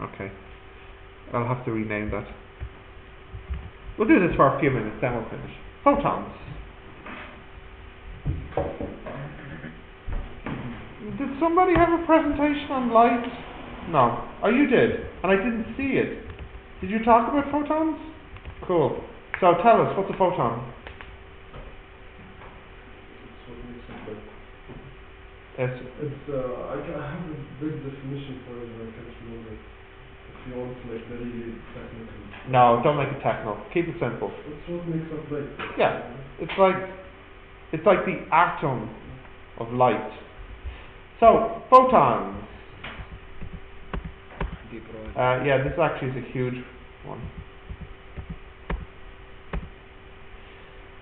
Okay. I'll have to rename that. We'll do this for a few minutes, then we'll finish. Photons. Did somebody have a presentation on light? No. Oh, you did. And I didn't see it. Did you talk about photons? Cool. So tell us, what's a photon? It's I have a big definition for it, but I can't remember it. If you want to make very technical. No, don't make it technical. Keep it simple. That's what makes up light. Yeah, it's like the atom of light. So photons. Yeah, this actually is a huge one.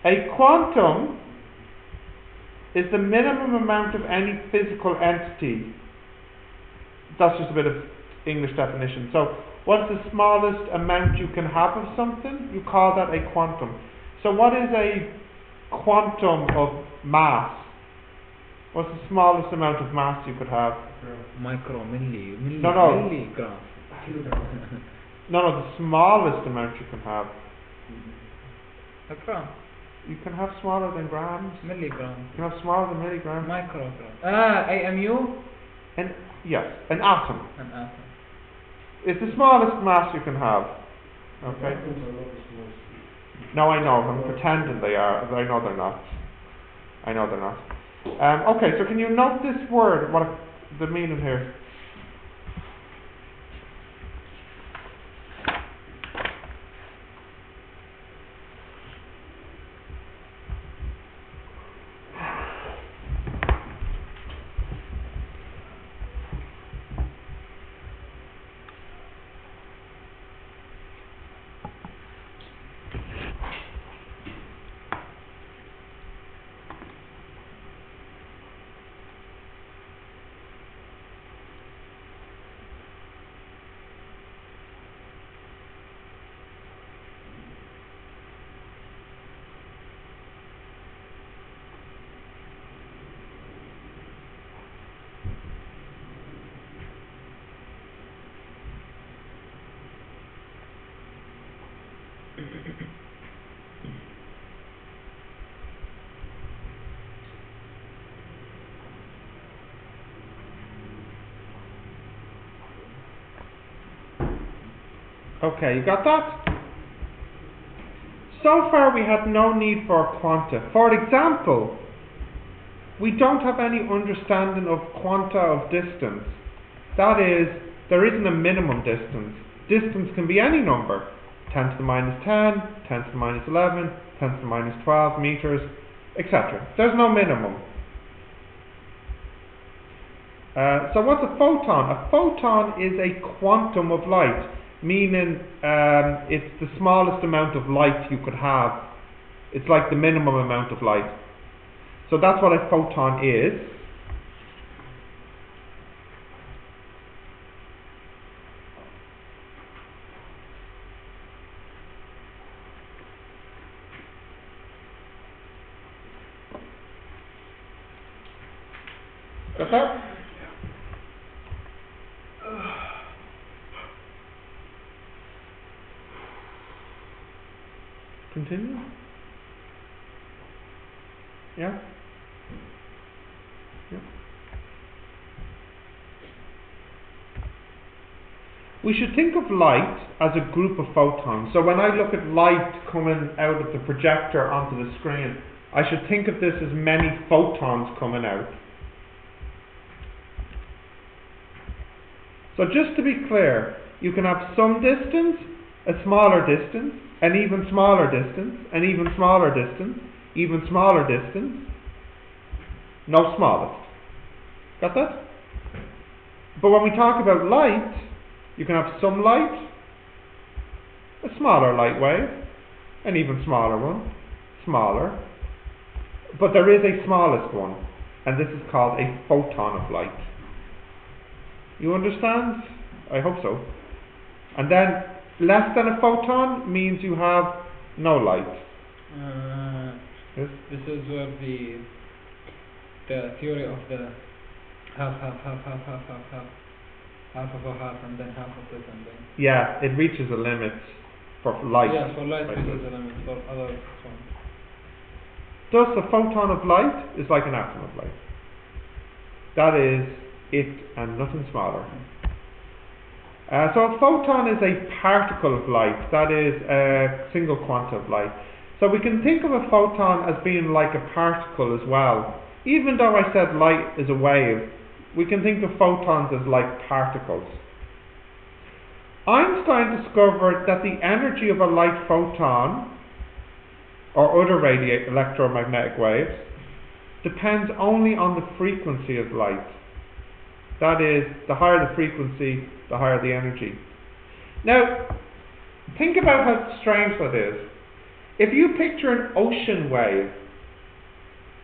A quantum is the minimum amount of any physical entity. That's just a bit of English definition. So what's the smallest amount you can have of something? You call that a quantum. So what is a quantum of mass? What's the smallest amount of mass you could have? Micro, milligram. No, the smallest amount you can have. A gram. You can have smaller than grams. Milligram. You can have smaller than milligrams. Microgram. AMU? Yes, an atom. An atom. It's the smallest mass you can have. Okay? No, I know. I'm pretending they are, but I know they're not. Okay, so can you note this word, what the meaning here? Okay, you got that? So far we had no need for quanta. For example, we don't have any understanding of quanta of distance. That is, there isn't a minimum distance. Distance can be any number. 10 to the minus 10, 10 to the minus 11, 10 to the minus 12 meters, etc. There's no minimum. So what's a photon? A photon is a quantum of light, meaning it's the smallest amount of light you could have. It's like the minimum amount of light. So that's what a photon is. Got that? Continue? Yeah? Yeah. We should think of light as a group of photons. So when I look at light coming out of the projector onto the screen, I should think of this as many photons coming out. So just to be clear, you can have some distance, a smaller distance, an even smaller distance, an even smaller distance, even smaller distance, no smallest. Got that? But when we talk about light, you can have some light, a smaller light wave, an even smaller one, smaller, but there is a smallest one, and this is called a photon of light. You understand? I hope so. And then less than a photon means you have no light. Yes? This is where the theory of the half. half of a half and then half of it and then. Yeah, it reaches a limit for light. Yeah, for light like reaches this. a limit, for other ones. Thus, a photon of light is like an atom of light. That is it and nothing smaller. So a photon is a particle of light, that is a single quanta of light. So we can think of a photon as being like a particle as well. Even though I said light is a wave, we can think of photons as like particles. Einstein discovered that the energy of a light photon, or other electromagnetic waves, depends only on the frequency of light. That is, the higher the frequency, the higher the energy. Now, think about how strange that is. If you picture an ocean wave,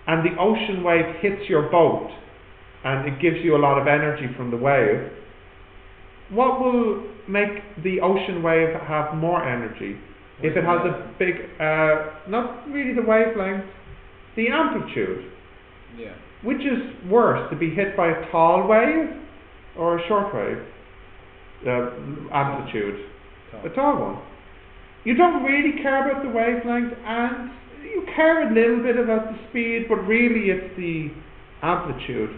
and the ocean wave hits your boat, and it gives you a lot of energy from the wave, what will make the ocean wave have more energy? If it has a big, not really the wavelength, the amplitude. Yeah. Which is worse, to be hit by a tall wave or a short wave? Amplitude. A tall one. You don't really care about the wavelength, and you care a little bit about the speed, but really it's the amplitude.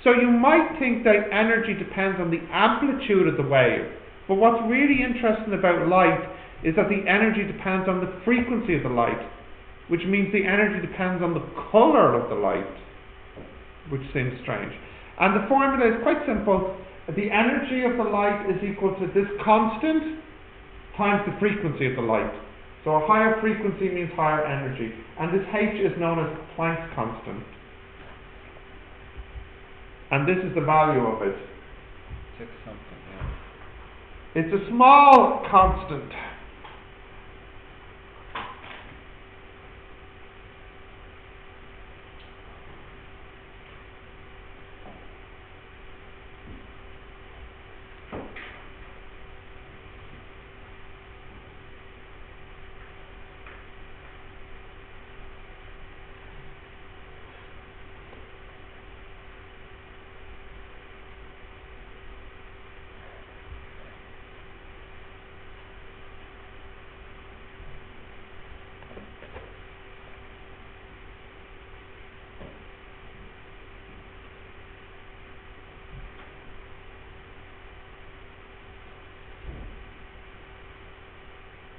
So you might think that energy depends on the amplitude of the wave, but what's really interesting about light is that the energy depends on the frequency of the light, which means the energy depends on the colour of the light, which seems strange. And the formula is quite simple. The energy of the light is equal to this constant times the frequency of the light. So a higher frequency means higher energy, and this H is known as Planck's constant. And this is the value of it. 6 something, yeah. It's a small constant.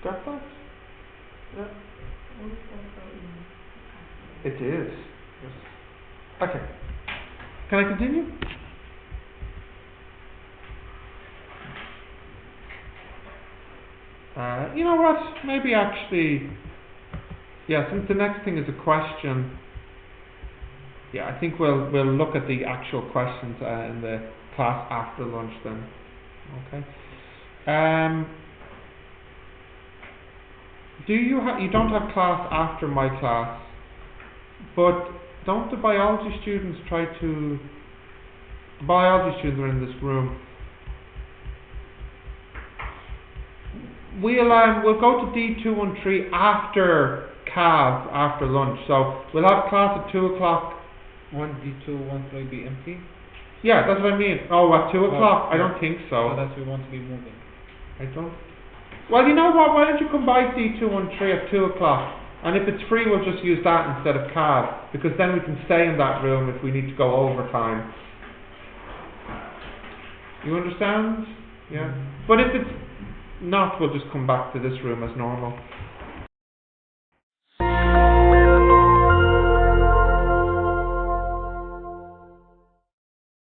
Got that? Yeah. It is. Yes. Okay. Can I continue? You know what? Maybe actually, yeah, since the next thing is a question, yeah, I think we'll look at the actual questions in the class after lunch then. Okay. You don't have class after my class, but don't the biology students the biology students are in this room. We'll go to D213 after CAV, after lunch, so we'll have class at 2 o'clock. 1D2 won't really be empty? Yeah, that's what I mean. Oh, at 2 o'clock? I don't think so. So that we want to be moving. I don't. Well, you know what? Why don't you come by D213 at 2 o'clock? And if it's free, we'll just use that instead of CAV, because then we can stay in that room if we need to go overtime. You understand? Yeah. But if it's not, we'll just come back to this room as normal.